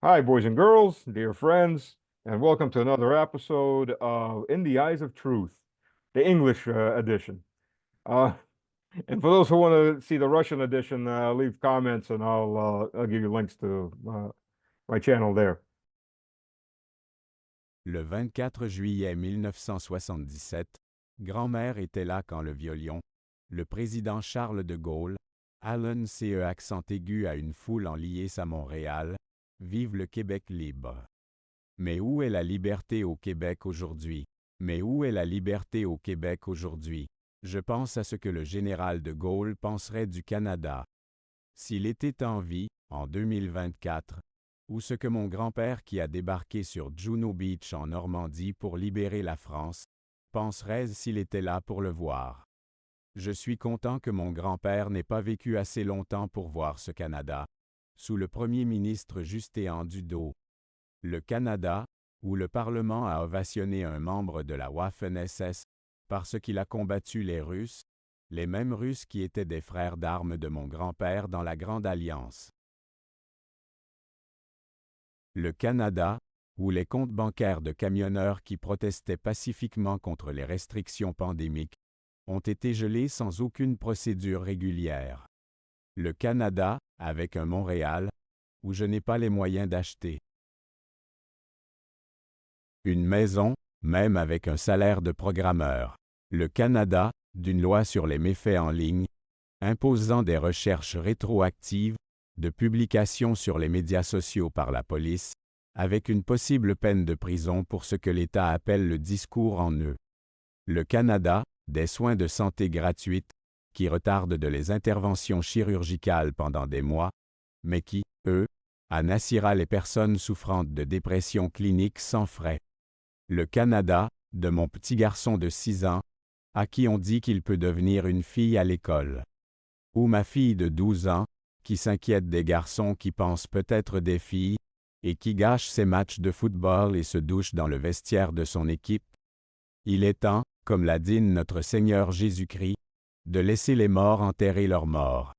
Hi, boys and girls, dear friends, and welcome to another episode of In the Eyes of Truth, the English edition. Uh, and for those who want to see the Russian edition, leave comments and I'll give you links to my channel there. Le 24 juillet 1977, grand-mère était là quand le violion, le président Charles de Gaulle, Allen CE accent aigu à une foule en liesse à Montréal, vive le Québec libre. Mais où est la liberté au Québec aujourd'hui? Mais où est la liberté au Québec aujourd'hui? Je pense à ce que le général de Gaulle penserait du Canada. S'il était en vie, en 2024, ou ce que mon grand-père qui a débarqué sur Juno Beach en Normandie pour libérer la France, penserait s'il était là pour le voir. Je suis content que mon grand-père n'ait pas vécu assez longtemps pour voir ce Canada, sous le premier ministre Justéan Dudeau. Le Canada, où le Parlement a ovationné un membre de la Waffen-SS parce qu'il a combattu les Russes, les mêmes Russes qui étaient des frères d'armes de mon grand-père dans la Grande Alliance. Le Canada, où les comptes bancaires de camionneurs qui protestaient pacifiquement contre les restrictions pandémiques ont été gelés sans aucune procédure régulière. Le Canada, avec un Montréal, où je n'ai pas les moyens d'acheter une maison, même avec un salaire de programmeur. Le Canada, d'une loi sur les méfaits en ligne, imposant des recherches rétroactives, de publications sur les médias sociaux par la police, avec une possible peine de prison pour ce que l'État appelle le discours en eux. Le Canada, des soins de santé gratuites, qui retardent de les interventions chirurgicales pendant des mois, mais qui, eux, anassira les personnes souffrant de dépression clinique sans frais. Le Canada, de mon petit garçon de 6 ans, à qui on dit qu'il peut devenir une fille à l'école. Ou ma fille de 12 ans, qui s'inquiète des garçons qui pensent peut-être des filles, et qui gâche ses matchs de football et se douche dans le vestiaire de son équipe. Il est temps, comme l'a dit notre Seigneur Jésus-Christ, de laisser les morts enterrer leurs morts.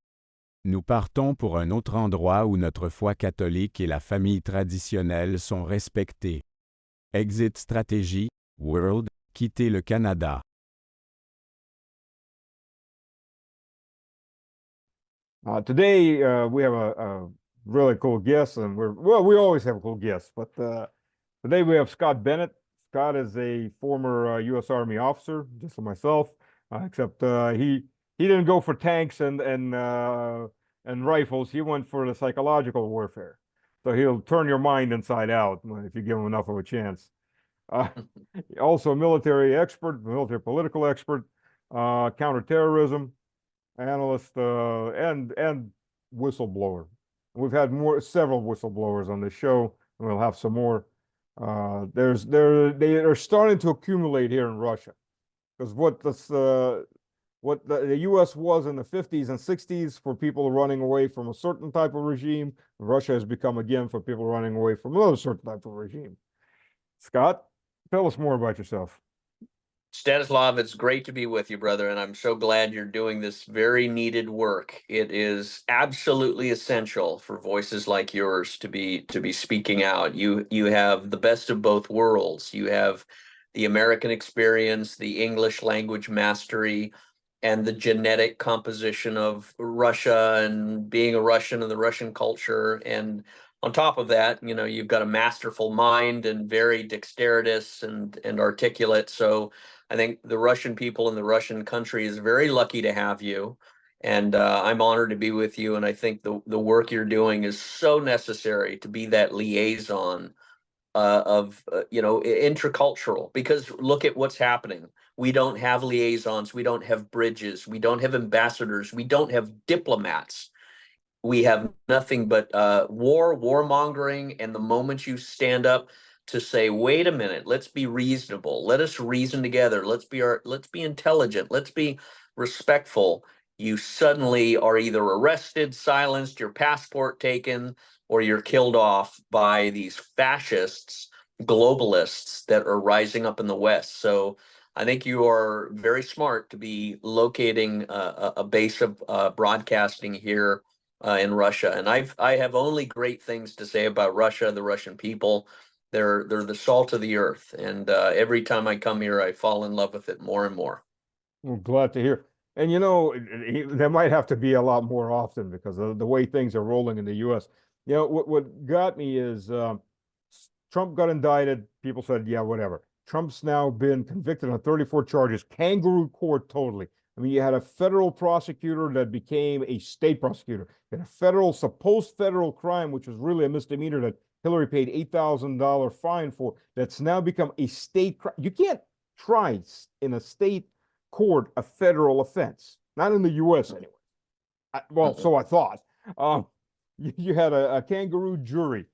Nous partons pour un autre endroit où notre foi catholique et la famille traditionnelle sont respectées. Exit Strategy, World, quitter le Canada. Today we have a really cool guest, and we always have cool guests, but today we have Scott Bennett. Scott is a former U.S. Army officer, just like myself, except he didn't go for tanks and rifles. He went for the psychological warfare. So he'll turn your mind inside out if you give him enough of a chance. Uh, Also a military expert, military political expert, counterterrorism analyst, and whistleblower. We've had several whistleblowers on this show, and we'll have some more. They are starting to accumulate here in Russia, because what the U.S. was in the 50s and 60s for people running away from a certain type of regime, Russia has become again for people running away from another certain type of regime. Scott, tell us more about yourself. Stanislav, it's great to be with you, brother, and I'm so glad you're doing this very needed work. It is absolutely essential for voices like yours to be speaking out. You have the best of both worlds. You have the American experience, the English language mastery, and the genetic composition of Russia and being a Russian and the Russian culture. And on top of that, you've got a masterful mind and very dexterous and articulate. So I think the Russian people and the Russian country is very lucky to have you. And I'm honored to be with you. And I think the work you're doing is so necessary to be that liaison of intercultural, because look at what's happening. We don't have liaisons. We don't have bridges. We don't have ambassadors. We don't have diplomats. We have nothing but warmongering. And the moment you stand up to say, wait a minute, let's be reasonable. Let us reason together. Let's be intelligent. Let's be respectful. You suddenly are either arrested, silenced, your passport taken, or you're killed off by these fascists, globalists that are rising up in the West. So I think you are very smart to be locating a base of broadcasting here in Russia, and I have only great things to say about Russia, the Russian people. They're the salt of the earth, and every time I come here, I fall in love with it more and more. Well, glad to hear. And you know, there might have to be a lot more often because of the way things are rolling in the U.S. You know, what got me is Trump got indicted. People said, yeah, whatever. Trump's now been convicted on 34 charges, kangaroo court totally. I mean, you had a federal prosecutor that became a state prosecutor, and a supposed federal crime, which was really a misdemeanor that Hillary paid $8,000 fine for, that's now become a state crime. You can't try in a state court a federal offense, not in the U.S. anyway. Well, so I thought. You had a kangaroo jury,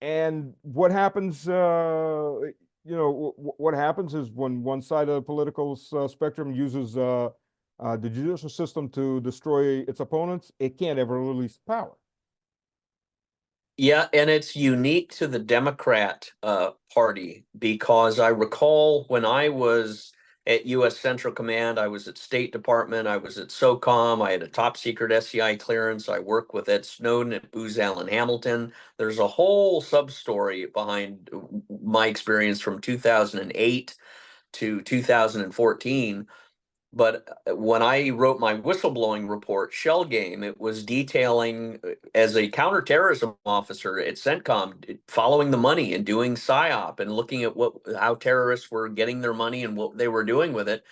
and what happens? What happens is when one side of the political spectrum uses the judicial system to destroy its opponents, it can't ever release power. Yeah, and it's unique to the Democrat Party, because I recall when I was at U.S. Central Command, I was at State Department, I was at SOCOM, I had a top secret SCI clearance, I worked with Ed Snowden at Booz Allen Hamilton. There's a whole sub-story behind my experience from 2008 to 2014. But when I wrote my whistleblowing report, Shell Game, it was detailing as a counterterrorism officer at CENTCOM, following the money and doing PSYOP and looking at how terrorists were getting their money and what they were doing with it.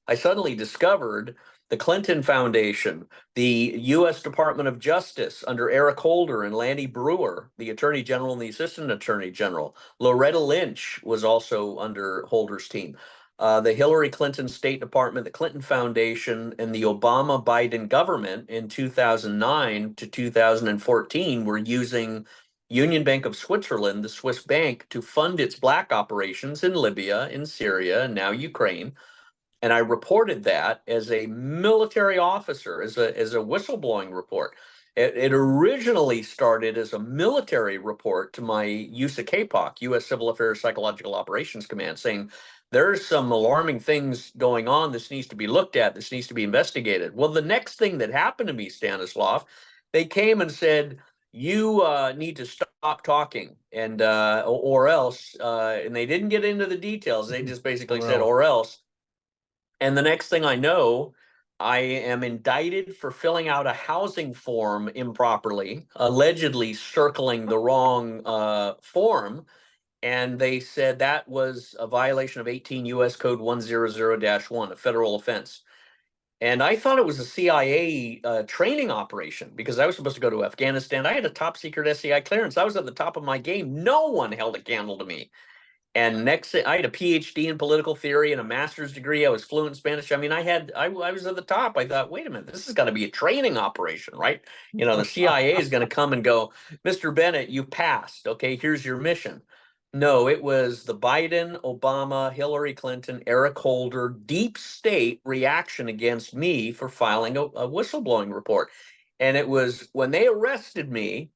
I suddenly discovered the Clinton Foundation, the U.S. Department of Justice under Eric Holder and Lanny Brewer, the Attorney General and the Assistant Attorney General. Loretta Lynch was also under Holder's team. The Hillary Clinton State Department, the Clinton Foundation, and the Obama-Biden government in 2009 to 2014 were using Union Bank of Switzerland, the Swiss bank, to fund its black operations in Libya, in Syria, and now Ukraine. And I reported that as a military officer, as a whistleblowing report. It originally started as a military report to my USA KPOC, U.S. Civil Affairs Psychological Operations Command, saying there's some alarming things going on. This needs to be looked at. This needs to be investigated. Well, the next thing that happened to me, Stanislav, they came and said, you need to stop talking, and or else, and they didn't get into the details. They just basically said, or else. And the next thing I know, I am indicted for filling out a housing form improperly, allegedly circling the wrong form. And they said that was a violation of 18 U.S. Code 100-1, a federal offense. And I thought it was a CIA training operation, because I was supposed to go to Afghanistan. I had a top secret SCI clearance. I was at the top of my game. No one held a candle to me. And next, I had a PhD in political theory and a master's degree. I was fluent in Spanish. I mean, I was at the top. I thought, wait a minute, this has got to be a training operation, right? You know, the CIA is going to come and go, Mr. Bennett, you passed. Okay, here's your mission. No, it was the Biden, Obama, Hillary Clinton, Eric Holder, deep state reaction against me for filing a whistleblowing report. And it was when they arrested me,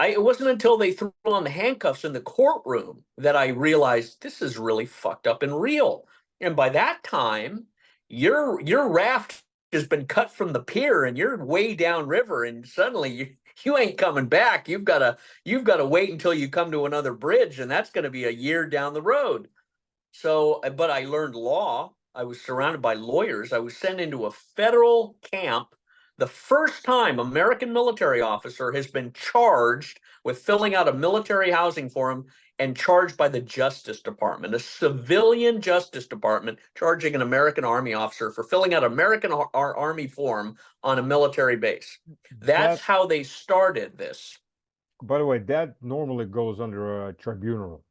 it wasn't until they threw on the handcuffs in the courtroom that I realized this is really fucked up and real. And by that time, your raft has been cut from the pier and you're way downriver, and suddenly you ain't coming back. You've got to wait until you come to another bridge, and that's going to be a year down the road. So, but I learned law. I was surrounded by lawyers. I was sent into a federal camp. The first time American military officer has been charged with filling out a military housing form and charged by the Justice Department, a civilian Justice Department charging an American Army officer for filling out American Army form on a military base. That's how they started this. By the way, that normally goes under a tribunal.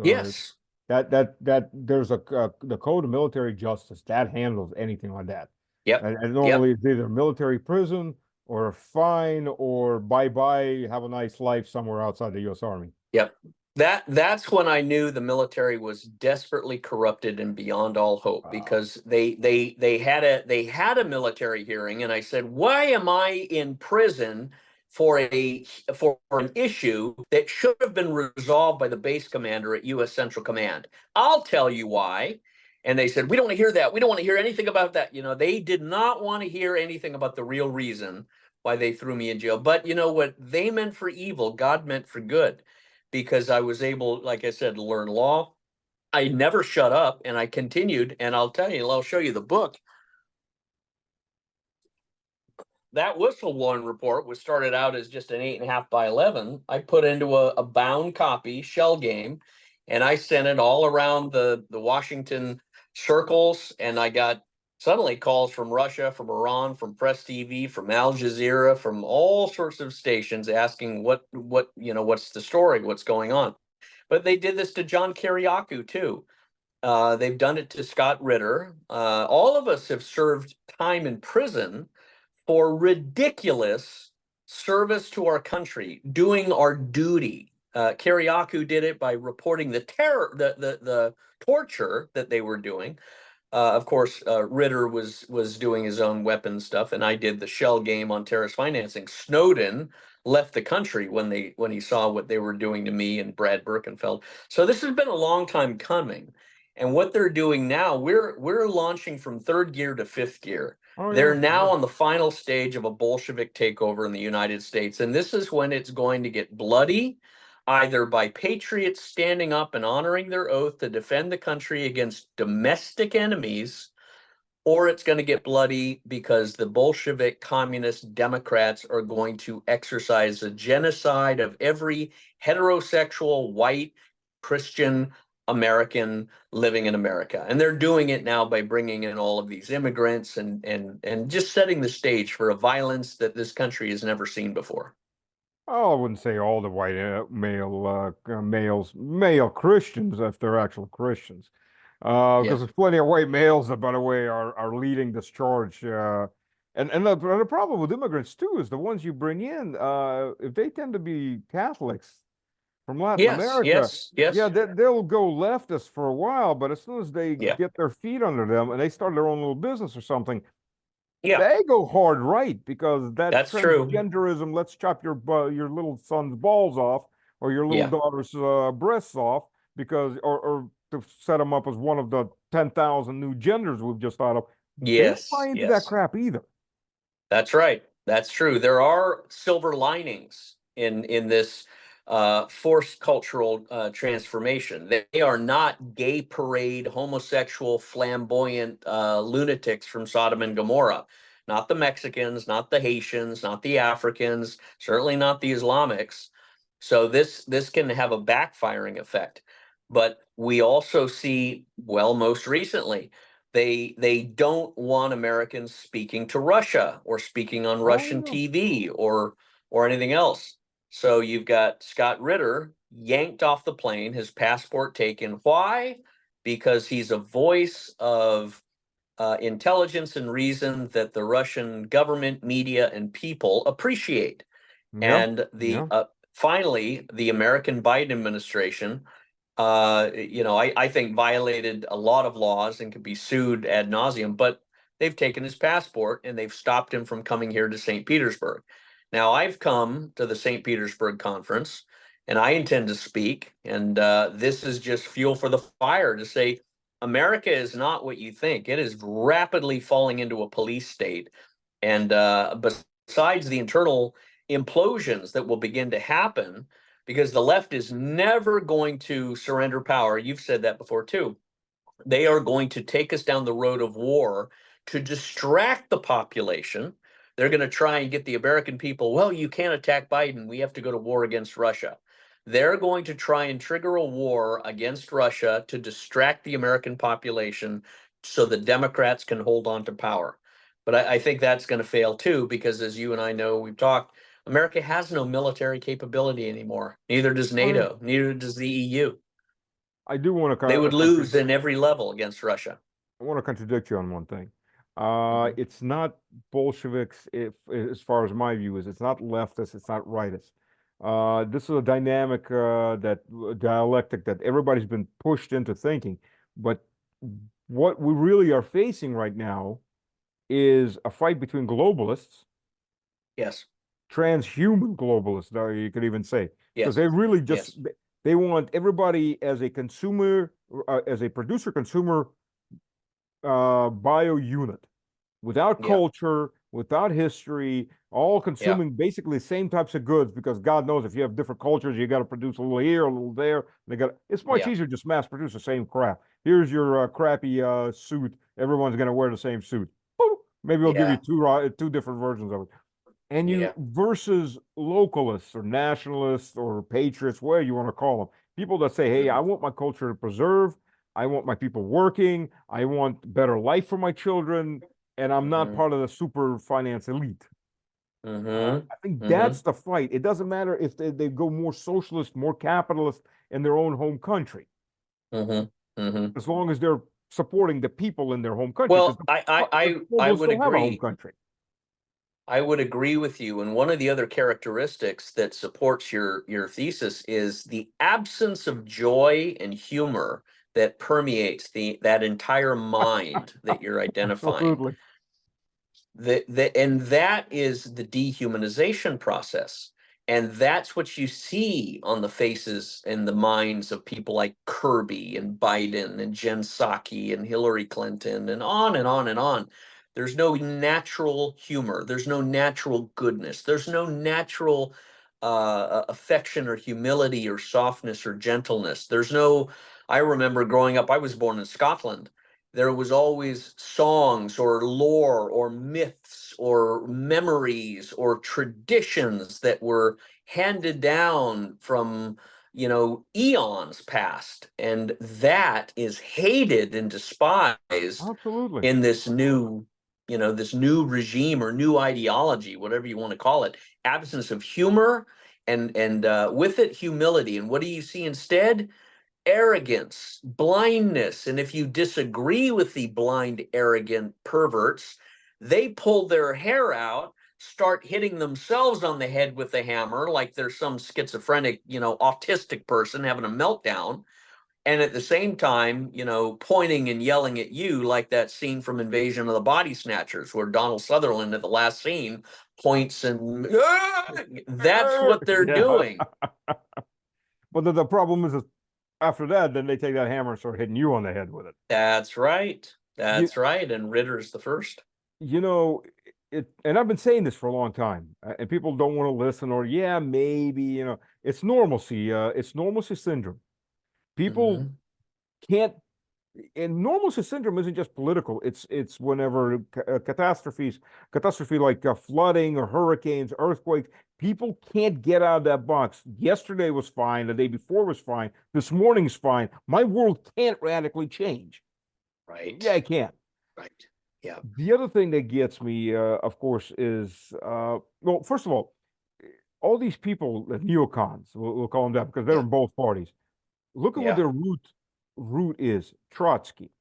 Yes. That there's the Code of Military Justice that handles anything like that. Yep. And normally it's either military prison or a fine or bye-bye, have a nice life somewhere outside the U.S. Army. Yep. That's when I knew the military was desperately corrupted and beyond all hope, because they had a military hearing, and I said, why am I in prison for an issue that should have been resolved by the base commander at U.S. Central Command? I'll tell you why. And they said, we don't want to hear that. We don't want to hear anything about that. You know, they did not want to hear anything about the real reason why they threw me in jail. But you know what they meant for evil, God meant for good, because I was able, like I said, to learn law. I never shut up, and I continued. And I'll tell you, I'll show you the book. That whistleblowing report was started out as just an 8.5 by 11. I put into a bound copy shell game, and I sent it all around the Washington circles. And I got suddenly calls from Russia, from Iran, from Press TV, from Al Jazeera, from all sorts of stations asking what what's the story, what's going on. But they did this to John Kiriakou too. They've done it to Scott Ritter. All of us have served time in prison for ridiculous service to our country, doing our duty. Kiriakou did it by reporting the terror, the torture that they were doing. Of course, Ritter was doing his own weapons stuff, and I did the shell game on terrorist financing. Snowden left the country when he saw what they were doing to me and Brad Birkenfeld. So this has been a long time coming. And what they're doing now, we're launching from third gear to fifth gear. Oh, They're yeah, now yeah. on the final stage of a Bolshevik takeover in the United States. And this is when it's going to get bloody, either by patriots standing up and honoring their oath to defend the country against domestic enemies, or it's going to get bloody because the Bolshevik communist Democrats are going to exercise a genocide of every heterosexual white Christian American living in America. And they're doing it now by bringing in all of these immigrants and just setting the stage for a violence that this country has never seen before. Oh, I wouldn't say all the white male Christians, if they're actual Christians, because Yeah. there's plenty of white males that, by the way, are leading this charge. And the problem with immigrants too is the ones you bring in, if they tend to be Catholics from Latin Yes, America, yes, yeah, yes. they'll go leftist for a while, but as soon as they Yeah. get their feet under them and they start their own little business or something, Yeah. they go hard right, because that That's true. transgenderism, let's chop your little son's balls off or your little Yeah. daughter's breasts off, because or to set them up as one of the 10,000 new genders we've just thought of. They don't buy Yes, into that yes. crap either. That's right. That's true. There are silver linings in this forced cultural transformation. They are not gay parade, homosexual, flamboyant lunatics from Sodom and Gomorrah. Not the Mexicans, not the Haitians, not the Africans, certainly not the Islamics. So this can have a backfiring effect. But we also see, well, most recently, they don't want Americans speaking to Russia or speaking on Oh, Russian yeah. TV or anything else. So you've got Scott Ritter yanked off the plane, his passport taken. Why? Because he's a voice of intelligence and reason that the Russian government, media, and people appreciate. Yeah. And the Yeah. finally, the American Biden administration I think violated a lot of laws and could be sued ad nauseum, but they've taken his passport and they've stopped him from coming here to St. Petersburg. Now, I've come to the St. Petersburg conference and I intend to speak, and this is just fuel for the fire to say America is not what you think. It is rapidly falling into a police state. And besides the internal implosions that will begin to happen, because the left is never going to surrender power. You've said that before too. They are going to take us down the road of war to distract the population. They're going to try and get the American people, well, you can't attack Biden. We have to go to war against Russia. They're going to try and trigger a war against Russia to distract the American population so the Democrats can hold on to power. But I think that's going to fail too, because as you and I know, we've talked, America has no military capability anymore. Neither does Oh, yeah. NATO, neither does the EU. I do want They to would lose in every level against Russia. I want to contradict you on one thing. Mhm. It's not Bolsheviks, if as far as my view is, it's not leftist, it's not rightist. This is a dynamic dialectic that everybody's been pushed into thinking. But what we really are facing right now is a fight between globalists, Yes, transhuman globalists, you could even say, because yes, they really just yes, they want everybody as a consumer, as a producer consumer bio unit, without yeah, culture, without history, all Yeah. consuming basically the same types of goods, because God knows if you have different cultures, you got to produce a little here, a little there. It's much Yeah. easier to just mass produce the same crap. Here's your crappy suit. Everyone's going to wear the same suit. Boop. Maybe we'll give you Yeah. two different versions of it. And you Yeah. versus localists or nationalists or patriots, whatever you want to call them, people that say, hey, I Mhm. want my culture to preserve. I want my people working. I want better life for my children. And I'm not Mhm. part of the super finance elite. Mhm. I think that's Mhm. the fight. It doesn't matter if they go more socialist, more capitalist in their own home country, Mhm. Mhm. as long as they're supporting the people in their home country, because Well, the I globalists would don't have a home agree. country. I would agree with you. And one of the other characteristics that supports your thesis is the absence of joy and humor that permeates that entire mind that you're identifying. Absolutely. And that is the dehumanization process. And that's what you see on the faces and the minds of people like Kirby and Biden and Jen Psaki and Hillary Clinton and on and on and on. There's no natural humor. There's no natural goodness. There's no natural affection or humility or softness or gentleness. I remember growing up, I was born in Scotland. There was always songs or lore or myths or memories or traditions that were handed down from eons past, and that is hated and despised Absolutely. in this new regime or new ideology, whatever you want to call it. Absence of humor, and with it humility. And what do you see instead? Arrogance, blindness. And if you disagree with the blind, arrogant perverts, they pull their hair out, start hitting themselves on the head with a hammer like they're some schizophrenic, autistic person having a meltdown. And at the same time, pointing and yelling at you like that scene from Invasion of the Body Snatchers, where Donald Sutherland at the last scene points and that's what they're Yeah. doing. But the problem is after that, then they take that hammer and start hitting you on the head with it. That's right. You, That's right. And Ritter's the first. you know, and I've been saying this for a long time, and people don't want to listen, or yeah, maybe, it's normalcy. It's normalcy syndrome. People Mhm. can't, and normalcy syndrome isn't just political. It's whenever catastrophe like flooding or hurricanes, earthquakes, people can't get out of that box. Yesterday was fine. The day before was fine. This morning's fine. My world can't radically change. Yeah, Right. I can. Right. Yeah. The other thing that gets me, of course, is well, first of all these people, the neocons, we'll call them that because they're Yeah. in both parties. Look at what Yeah. their root is: Trotsky.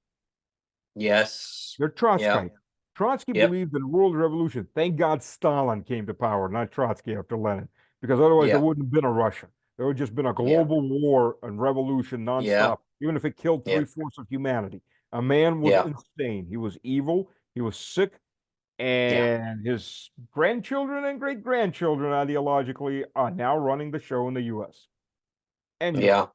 Yes. They're Yeah. Trotskyites. Trotsky Yep. believed in a world revolution. Thank God Stalin came to power, not Trotsky after Lenin, because otherwise there Yeah. wouldn't have been a Russia. There would have just been a Yeah. global war and revolution Yeah. nonstop, even if it killed Yeah. three-fourths of humanity. A man was Yeah. insane. He was evil. He was sick. Yeah. And his grandchildren and great grandchildren ideologically are now running the show in the US and Europe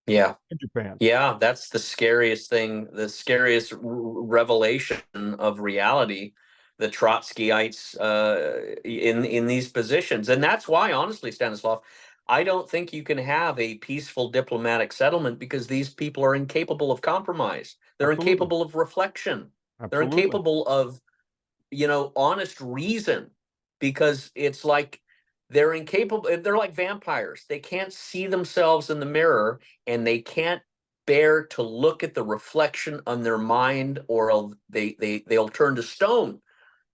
Yeah. Yeah. and Japan. Yeah. That's the scariest thing, the scariest revelation of reality. The Trotskyites in these positions. And that's why, honestly, Stanislav, I don't think you can have a peaceful diplomatic settlement because these people are incapable of compromise. They're Absolutely. incapable of reflection. They're Absolutely. incapable of honest reason, because it's like they're incapable. They're like vampires. They can't see themselves in the mirror, and they can't bear to look at the reflection on their mind, or they'll turn to stone.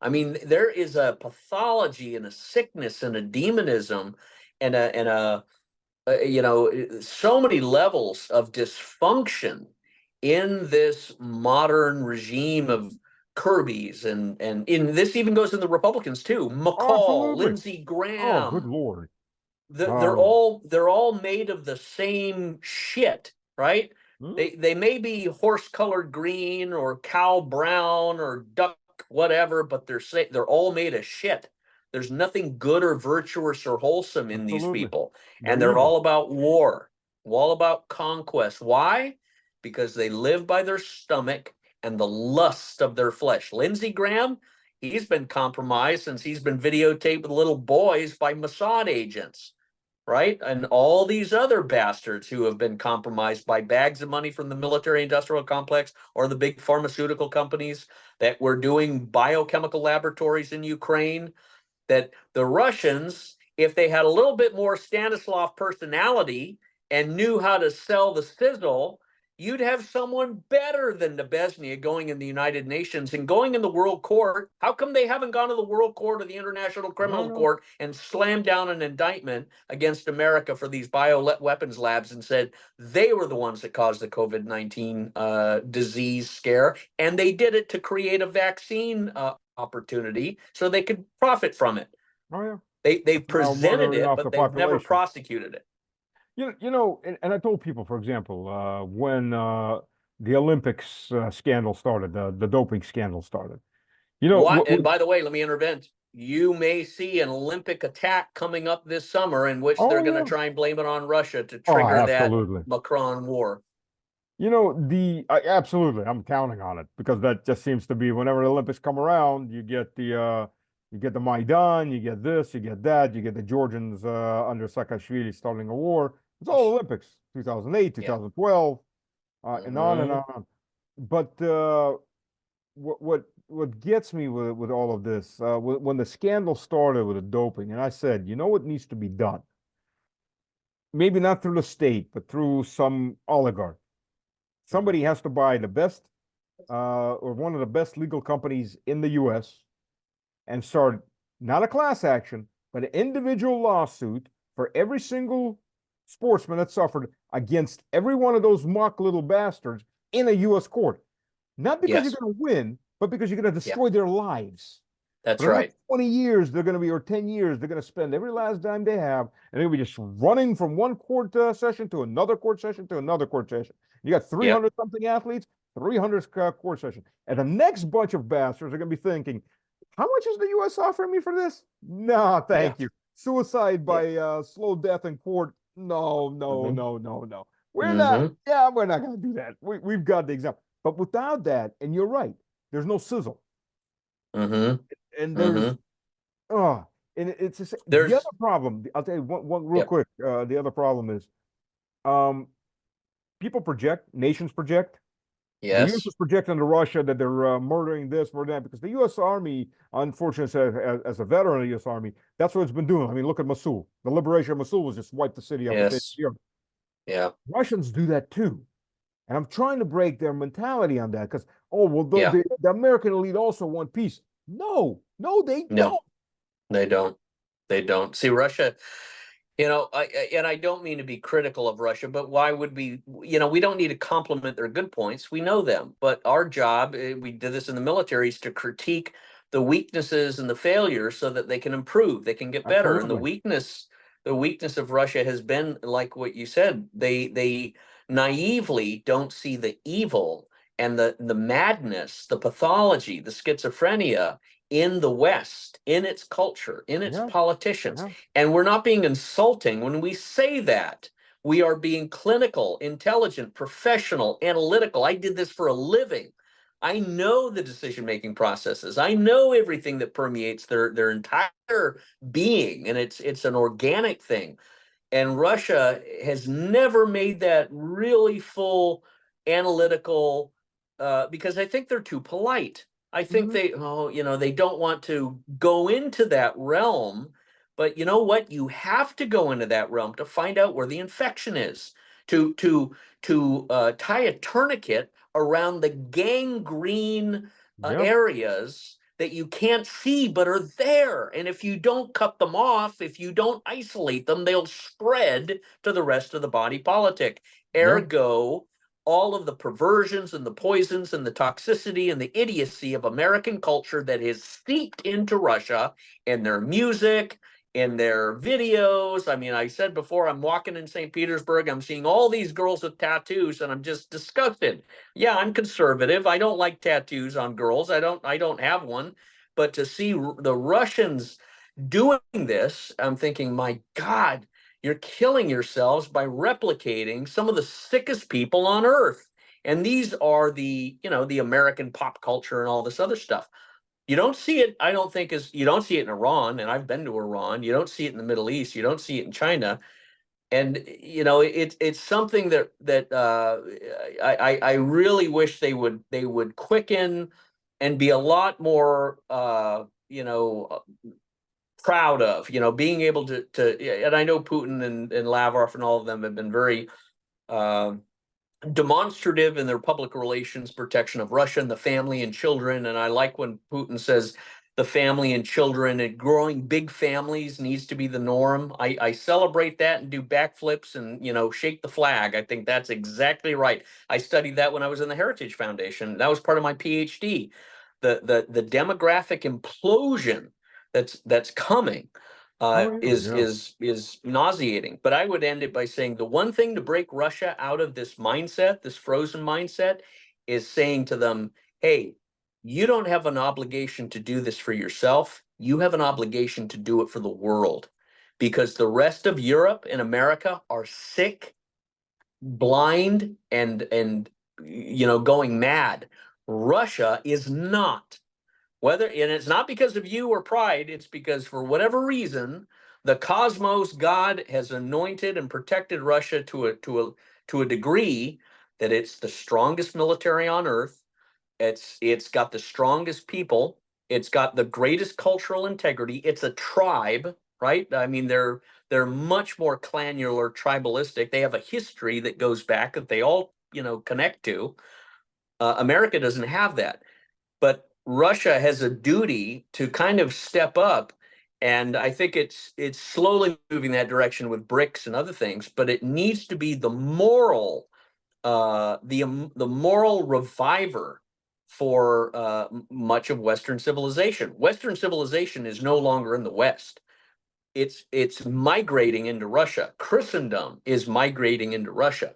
I mean, there is a pathology and a sickness and a demonism and so many levels of dysfunction in this modern regime of Kirby's, and in this even goes in the Republicans too. Oh, McCall, absolutely. Lindsey Oh, good Graham, Lord. they're Um, all made of the same shit, right? hmm, They may be horse colored green or cow brown or duck whatever, but they're all made of shit. There's nothing good or virtuous or wholesome in these absolutely. people, and They're they're evil. all about war, all about conquest. Why? Because they live by their stomach and the lust of their flesh. Lindsey Graham, he's been compromised since he's been videotaped with little boys by Mossad agents, right? And all these other bastards who have been compromised by bags of money from the military industrial complex or the big pharmaceutical companies that were doing biochemical laboratories in Ukraine, that the Russians, if they had a little bit more Stanislav personality and knew how to sell the sizzle, you'd have someone better than Nebezhny going in the United Nations and going in the World Court. How come they haven't gone to the World Court or the International Criminal Court and slammed down an indictment against America for these bioweapons labs and said they were the ones that caused the COVID-19 disease scare, and they did it to create a vaccine opportunity so they could profit from it? Oh yeah. They presented it, but they've never population. prosecuted it. You know, and I told people, for example, when the Olympics scandal started, the doping scandal started. You know, And by the way, let me intervene. You may see an Olympic attack coming up this summer in which they're going to try and blame it on Russia to trigger that Macron war. You know, absolutely, I'm counting on it, because that just seems to be whenever the Olympics come around, you get the Maidan, you get this, you get that, you get the Georgians under Saakashvili starting a war. It's all Olympics, 2008, 2012, and on and on. But what gets me with all of this, when the scandal started with the doping, and I said, you know what needs to be done? Maybe not through the state, but through some oligarch. Somebody has to buy the best or one of the best legal companies in the U.S. and start not a class action, but an individual lawsuit for every single sportsman that suffered against every one of those mock little bastards in a U.S. court. Not because you're going to win, but because you're going to destroy their lives. That's for right. 20 years, they're going to be, or 10 years, they're going to spend every last dime they have, and they're going to be just running from one court session to another court session to another court session. You got 300 something athletes, 300 court sessions. And the next bunch of bastards are going to be thinking, how much is the U.S. offering me for this? No, thank you. Suicide by slow death in court. No. We're not. Yeah, we're not going to do that. We've got the example. But without that, and you're right, there's no sizzle. And there's, and it's the other problem. I'll tell you one real quick. The other problem is, people project, nations project. The U.S. is projecting to Russia that they're murdering this, murdering that, because the U.S. Army, unfortunately, as a veteran of the U.S. Army, that's what it's been doing. I mean, look at Mosul. The liberation of Mosul was just wiped the city up. Russians do that too. And I'm trying to break their mentality on that, because, the American elite also want peace. No, they don't. They don't. See, Russia, I don't mean to be critical of Russia, but why would we, we don't need to compliment their good points. We know them. But our job, we did this in the military, is to critique the weaknesses and the failures so that they can improve, they can get better. And the weakness of Russia has been, like what you said, they naively don't see the evil and the madness, the pathology, the schizophrenia in the West, in its culture, in its politicians. And we're not being insulting when we say that. We are being clinical, intelligent, professional, analytical. I did this for a living. I know the decision-making processes. I know everything that permeates their entire being, and it's an organic thing. And Russia has never made that really full analytical, because I think they're too polite. I think they don't want to go into that realm. But you know what? You have to go into that realm to find out where the infection is, to tie a tourniquet around the gangrene areas that you can't see but are there. And if you don't cut them off, if you don't isolate them, they'll spread to the rest of the body politic. Ergo, all of the perversions and the poisons and the toxicity and the idiocy of American culture that is seeped into Russia in their music, in their videos. I mean, I said before, I'm walking in St. Petersburg, I'm seeing all these girls with tattoos, and I'm just disgusted. Yeah, I'm conservative. I don't like tattoos on girls. I don't have one. But to see the Russians doing this, I'm thinking, my God, you're killing yourselves by replicating some of the sickest people on earth. And these are the American pop culture and all this other stuff. You don't see it, I don't think, you don't see it in Iran, and I've been to Iran. You don't see it in the Middle East. You don't see it in China. And it's something that I really wish they would quicken and be a lot more proud of, being able to, and I know Putin and Lavrov and all of them have been very demonstrative in their public relations protection of Russia and the family and children. And I like when Putin says the family and children and growing big families needs to be the norm. I celebrate that and do backflips and, shake the flag. I think that's exactly right. I studied that when I was in the Heritage Foundation. That was part of my PhD. The demographic implosion that's coming is nauseating. But I would end it by saying the one thing to break Russia out of this mindset, this frozen mindset, is saying to them, hey, you don't have an obligation to do this for yourself. You have an obligation to do it for the world, because the rest of Europe and America are sick, blind, and going mad. Russia is not. And it's not because of you or pride, it's because for whatever reason, the cosmos, God has anointed and protected Russia to a degree that it's the strongest military on earth. It's got the strongest people. It's got the greatest cultural integrity. It's a tribe, right? I mean, they're much more clanular, tribalistic. They have a history that goes back that they all connect to. America doesn't have that, but Russia has a duty to kind of step up, and I think it's slowly moving that direction with BRICS and other things. But it needs to be the moral reviver for much of Western civilization. Western civilization is no longer in the West. It's migrating into Russia. Christendom is migrating into Russia.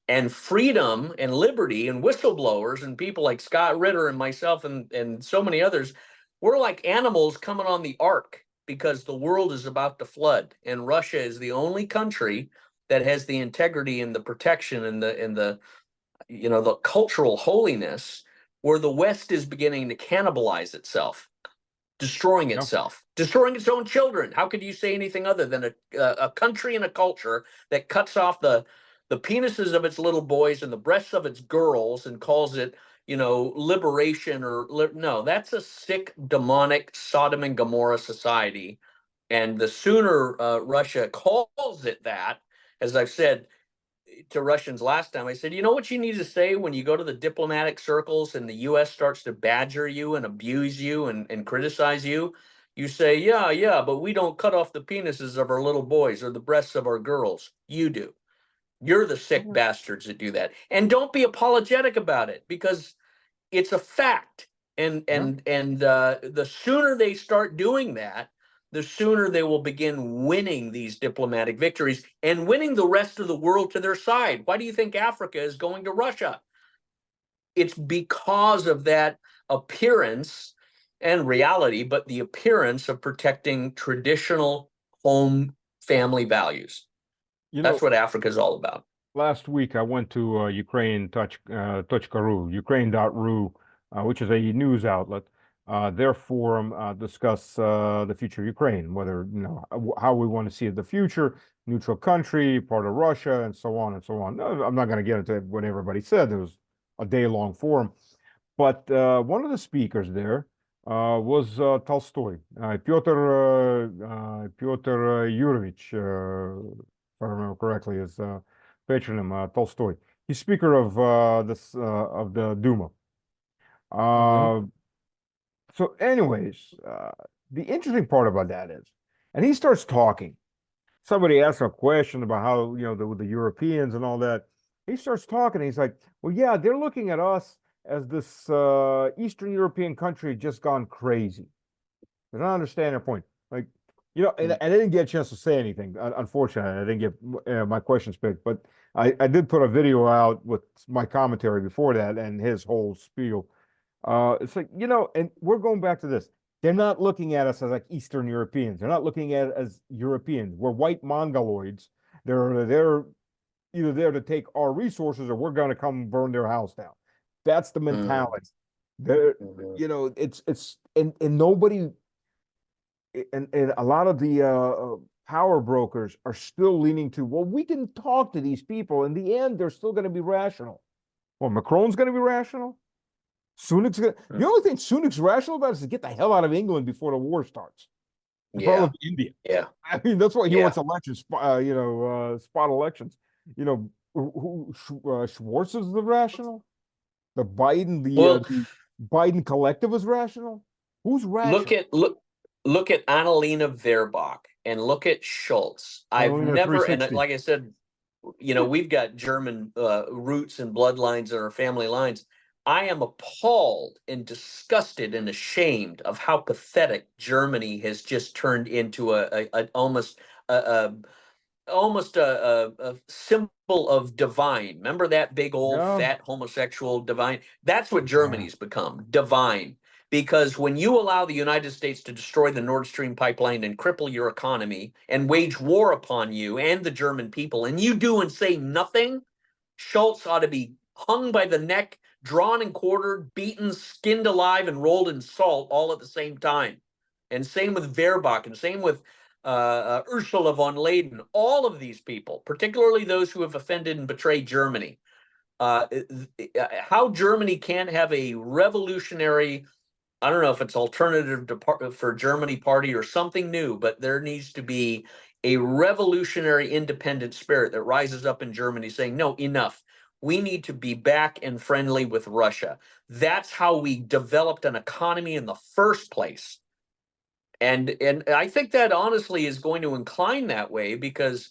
And freedom and liberty and whistleblowers and people like Scott Ritter and myself and so many others, we're like animals coming on the ark because the world is about to flood. And Russia is the only country that has the integrity and the protection and the cultural holiness, where the West is beginning to cannibalize itself, destroying itself, destroying its own children. How could you say anything other than a country and a culture that cuts off the penises of its little boys and the breasts of its girls and calls it, liberation no, that's a sick, demonic Sodom and Gomorrah society. And the sooner Russia calls it that, as I've said to Russians last time, I said, you know what you need to say when you go to the diplomatic circles and the U.S. starts to badger you and abuse you and criticize you? You say, yeah, but we don't cut off the penises of our little boys or the breasts of our girls. You do. You're the sick bastards that do that. And don't be apologetic about it, because it's a fact. And the sooner they start doing that, the sooner they will begin winning these diplomatic victories and winning the rest of the world to their side. Why do you think Africa is going to Russia? It's because of that appearance and reality, but the appearance of protecting traditional home family values. That's what Africa is all about. Last week, I went to Ukraine, Точка.ru, Ukraine.ru, which is a news outlet. Their forum discuss the future of Ukraine, whether, how we want to see it in the future, neutral country, part of Russia, and so on and so on. I'm not going to get into what everybody said. It was a day-long forum. But one of the speakers there was Tolstoy, Pyotr Yurovich, if I remember correctly, his patronym, Tolstoy. He's speaker of of the Duma. So anyways, the interesting part about that is, and he starts talking. Somebody asks him a question about how, the Europeans and all that. He starts talking, and he's like, well, yeah, they're looking at us as this Eastern European country just gone crazy. They don't understand their point. Like, and I didn't get a chance to say anything. Unfortunately, I didn't get my questions picked, but I did put a video out with my commentary before that and his whole spiel. It's like, and we're going back to this. They're not looking at us as like Eastern Europeans. They're not looking at it as Europeans. We're white Mongoloids. They're either there to take our resources or we're going to come burn their house down. That's the mentality. It's and nobody, and a lot of the power brokers are still leaning to, well, we can talk to these people. In the end, they're still going to be rational. Well, Macron's going to be rational. Sunak's going. The only thing Sunak's rational about is to get the hell out of England before the war starts. Yeah. India. Yeah. I mean, that's why he Yeah. wants elections, spot elections. Schwartz is the rational. The Biden collective is rational. Who's rational? Look at Annalena Baerbock and look at Schultz. I've Annalena never, and 360. like I said, we've got German roots and bloodlines in our family lines. I am appalled and disgusted and ashamed of how pathetic Germany has just turned into almost a symbol of divine. Remember that big old Yeah. fat homosexual divine? That's what Yeah. Germany's become, divine. Because when you allow the United States to destroy the Nord Stream pipeline and cripple your economy and wage war upon you and the German people, and you do and say nothing, Schultz ought to be hung by the neck, drawn and quartered, beaten, skinned alive, and rolled in salt all at the same time. And same with Baerbock, and same with Ursula von Leyen. All of these people, particularly those who have offended and betrayed Germany. How Germany can have a revolutionary, I don't know if it's alternative for Germany party or something new, but there needs to be a revolutionary independent spirit that rises up in Germany saying, no, enough. We need to be back and friendly with Russia. That's how we developed an economy in the first place. And I think that honestly is going to incline that way because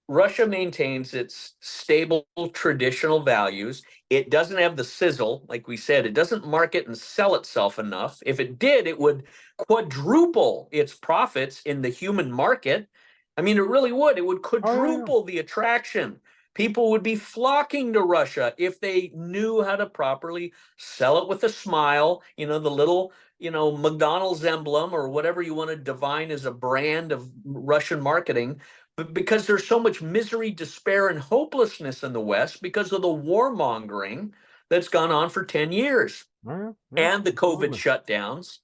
Russia maintains its stable traditional values. It doesn't have the sizzle, like we said. It doesn't market and sell itself enough. If it did, it would quadruple its profits in the human market. I mean, it really would. It would quadruple the attraction. People would be flocking to Russia if they knew how to properly sell it with a smile, the little, McDonald's emblem or whatever you want to define as a brand of Russian marketing. But because there's so much misery, despair, and hopelessness in the West because of the warmongering that's gone on for 10 years and the COVID shutdowns.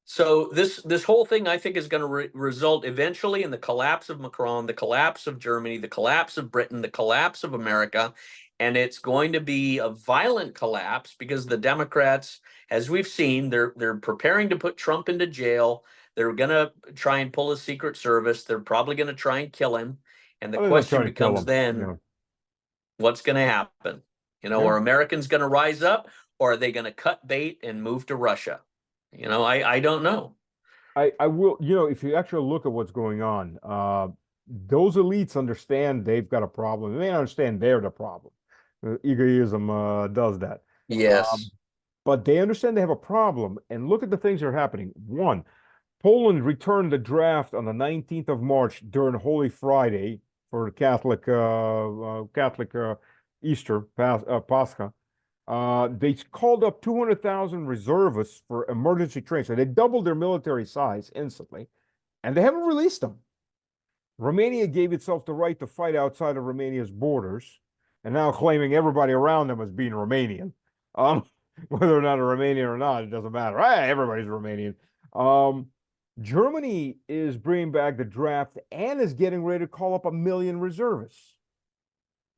So this whole thing, I think, is going to result eventually in the collapse of Macron, the collapse of Germany, the collapse of Britain, the collapse of America. And it's going to be a violent collapse because the Democrats, as we've seen, they're preparing to put Trump into jail. They're going to try and pull a Secret Service. They're probably going to try and kill him. And the question becomes then, what's going to happen? Are Americans going to rise up, or are they going to cut bait and move to Russia? I don't know. I will, if you actually look at what's going on, those elites understand they've got a problem. They understand they're the problem. Egoism does that. Yes. But they understand they have a problem. And look at the things that are happening. One, Poland returned the draft on the 19th of March during Holy Friday for Catholic Easter, Pascha. They called up 200,000 reservists for emergency training. So they doubled their military size instantly, and they haven't released them. Romania gave itself the right to fight outside of Romania's borders, and now claiming everybody around them as being Romanian. Whether or not a Romanian or not, it doesn't matter. Everybody's Romanian. Germany is bringing back the draft and is getting ready to call up 1 million reservists.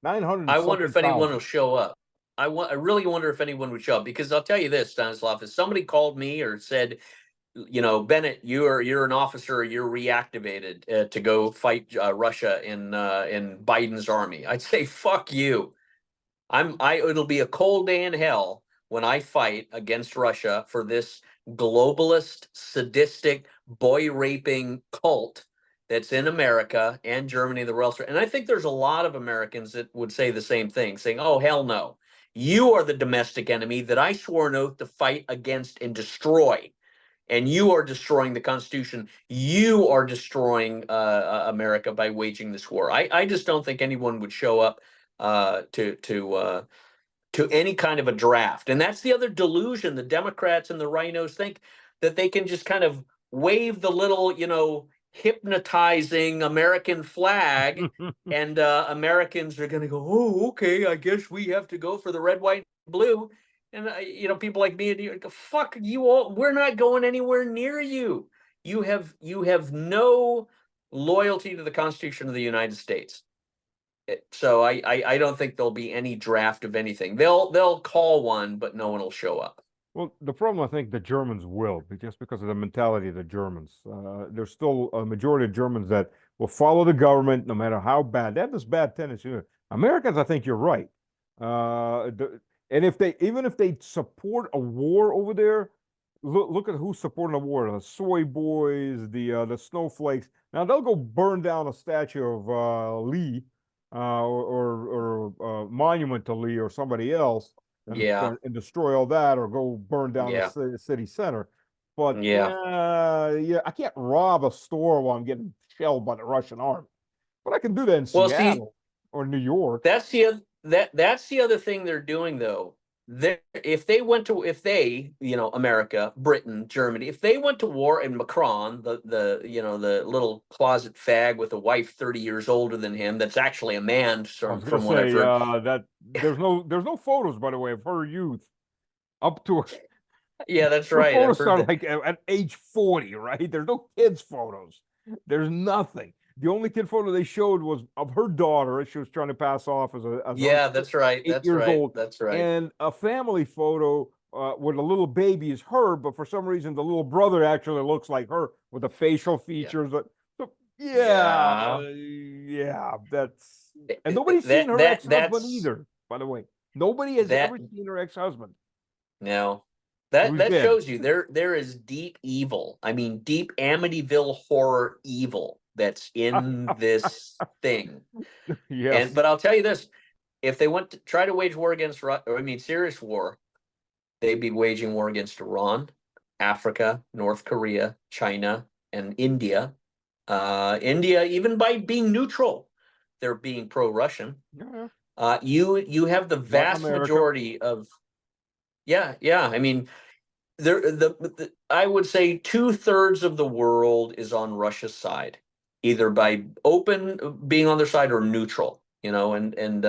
900. I wonder if anyone will show up. I really wonder if anyone would show up, because I'll tell you this, Stanislav, if somebody called me or said, Bennett, you're an officer, you're reactivated to go fight Russia in Biden's army, I'd say, fuck you. It'll be a cold day in hell when I fight against Russia for this globalist, sadistic, boy raping cult that's in America and Germany, the rest. And I think there's a lot of Americans that would say the same thing, saying, oh, hell no. You are the domestic enemy that I swore an oath to fight against and destroy. And you are destroying the Constitution. You are destroying America by waging this war. I just don't think anyone would show up to any kind of a draft. And that's the other delusion. The Democrats and the rhinos think that they can just kind of wave the little, hypnotizing American flag and Americans are going to go, oh, okay, I guess we have to go for the red, white, and blue. And people like me, and you go, fuck you all. We're not going anywhere near you. You have no loyalty to the Constitution of the United States. So I don't think there'll be any draft of anything. They'll call one, but no one will show up. Well, the problem, I think, the Germans will, just because of the mentality of the Germans. There's still a majority of Germans that will follow the government no matter how bad. They have this bad tendency. Americans, I think you're right. And even if they support a war over there, look at who's supporting the war: the soy boys, the snowflakes. Now they'll go burn down a statue of Lee, or a monument to Lee or somebody else, and destroy all that, or go burn down the city center. But yeah, I can't rob a store while I'm getting shelled by the Russian army. But I can do that in Seattle or New York. That's the other thing they're doing, though. If they, America, Britain, Germany, if they went to war, and Macron, the little closet fag with a wife 30 years older than him, that's actually a man, from what I've heard. That there's no photos, by the way, of her youth up to. Yeah, that's right. Photos are like at age 40, right? There's no kids photos. There's nothing. The only kid photo they showed was of her daughter. She was trying to pass off as that's right. 8 years old. That's right. And a family photo with a little baby is her, but for some reason the little brother actually looks like her with the facial features. Yeah. That's, and nobody's seen her ex-husband either. By the way, nobody has ever seen her ex-husband. No. That shows you there is deep evil. I mean, deep Amityville horror evil that's in this thing. Yes. But I'll tell you this: if they went to try to wage war against serious war, they'd be waging war against Iran, Africa, North Korea, China, and India. India, even by being neutral, they're being pro-Russian. You have the vast majority of. Yeah. I mean, I would say 2/3 of the world is on Russia's side, either by being on their side or neutral, and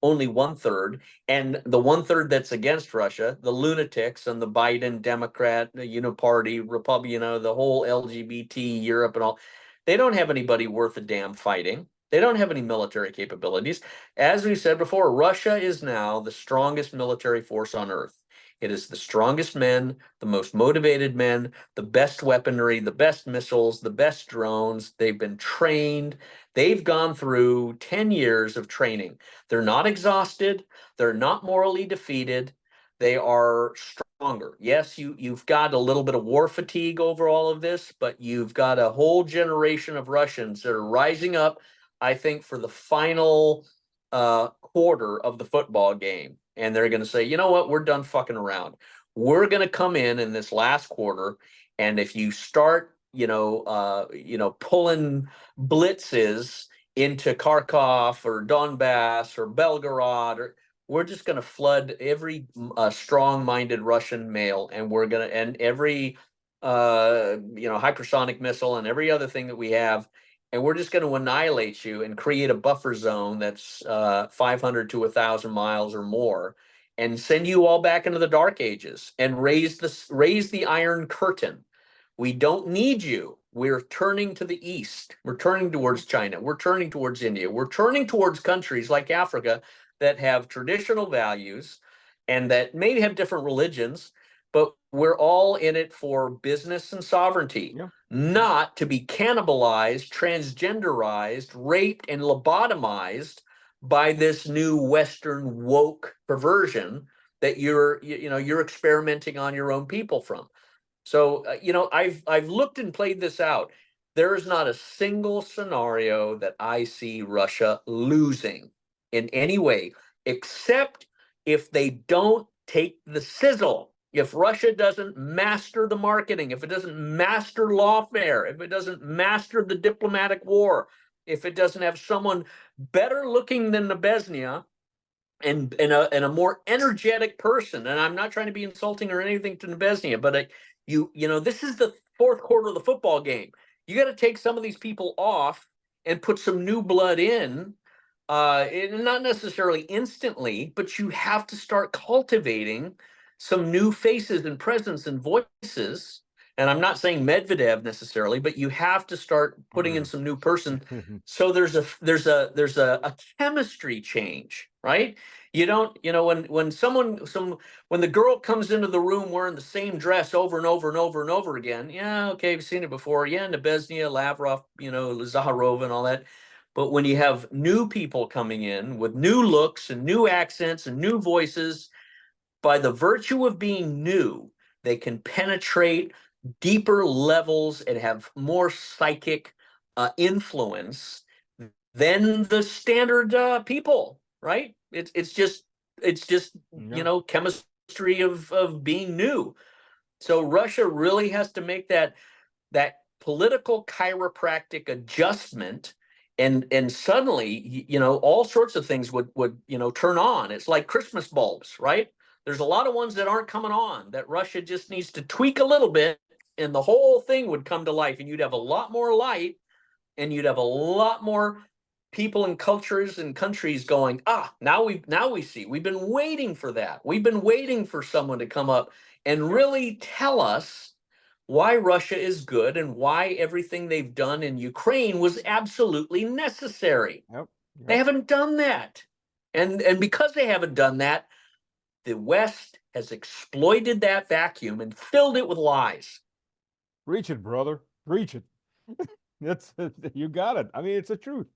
only 1/3, and the 1/3 that's against Russia, the lunatics and the Biden Democrat, party, Republican, the whole LGBT Europe and all, they don't have anybody worth a damn fighting. They don't have any military capabilities. As we said before, Russia is now the strongest military force on earth. It is the strongest men, the most motivated men, the best weaponry, the best missiles, the best drones. They've been trained. They've gone through 10 years of training. They're not exhausted. They're not morally defeated. They are stronger. Yes, you've got a little bit of war fatigue over all of this, but you've got a whole generation of Russians that are rising up, I think, for the final quarter of the football game. And they're going to say, you know what, we're done fucking around. We're going to come in this last quarter. And if you start, pulling blitzes into Kharkov or Donbass or Belgorod, we're just going to flood every strong-minded Russian male. And we're going to, and every, hypersonic missile and every other thing that we have. And we're just going to annihilate you and create a buffer zone that's 500 to 1,000 miles or more, and send you all back into the dark ages and raise the Iron Curtain. We don't need you. We're turning to the east. We're turning towards China. We're turning towards India. We're turning towards countries like Africa that have traditional values and that maybe have different religions, but we're all in it for business and sovereignty, not to be cannibalized, transgenderized, raped, and lobotomized by this new Western woke perversion that you're experimenting on your own people from. So, I've looked and played this out. There is not a single scenario that I see Russia losing in any way, except if they don't take the sizzle. If Russia doesn't master the marketing, if it doesn't master lawfare, if it doesn't master the diplomatic war, if it doesn't have someone better looking than Nebezhny and a more energetic person, and I'm not trying to be insulting or anything to Nebezhny, but this is the fourth quarter of the football game. You got to take some of these people off and put some new blood in Not necessarily instantly, but you have to start cultivating some new faces and presence and voices. And I'm not saying Medvedev necessarily, but you have to start putting in some new person. So there's a chemistry change, right? You don't, when when the girl comes into the room wearing the same dress over and over and over and over again, yeah, okay, we've seen it before. Yeah, Nebezhny, Lavrov, Zaharova and all that. But when you have new people coming in with new looks and new accents and new voices, by the virtue of being new, they can penetrate deeper levels and have more psychic influence than the standard people, right? It's just Yeah. chemistry of being new. So Russia really has to make that political chiropractic adjustment, and suddenly all sorts of things would turn on. It's like Christmas bulbs, right? There's a lot of ones that aren't coming on that Russia just needs to tweak a little bit, and the whole thing would come to life, and you'd have a lot more light, and you'd have a lot more people and cultures and countries going, now we see. We've been waiting for that. We've been waiting for someone to come up and really tell us why Russia is good and why everything they've done in Ukraine was absolutely necessary. Yep. They Yep. haven't done that. And because they haven't done that, the West has exploited that vacuum and filled it with lies. Reach it, brother. Reach it. That's you got it. I mean, it's the truth.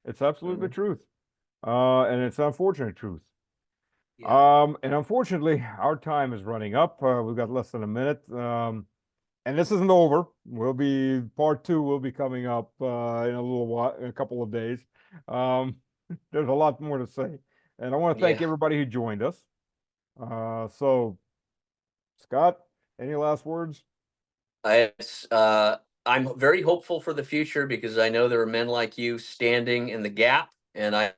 It's absolutely the truth. And it's unfortunate truth. Yeah. And unfortunately, our time is running up. We've got less than a minute. And this isn't over. Part two will be coming up in a little while, in a couple of days. There's a lot more to say. And I want to thank Yeah. everybody who joined us. So Scott, any last words? I'm very hopeful for the future because I know there are men like you standing in the gap, and I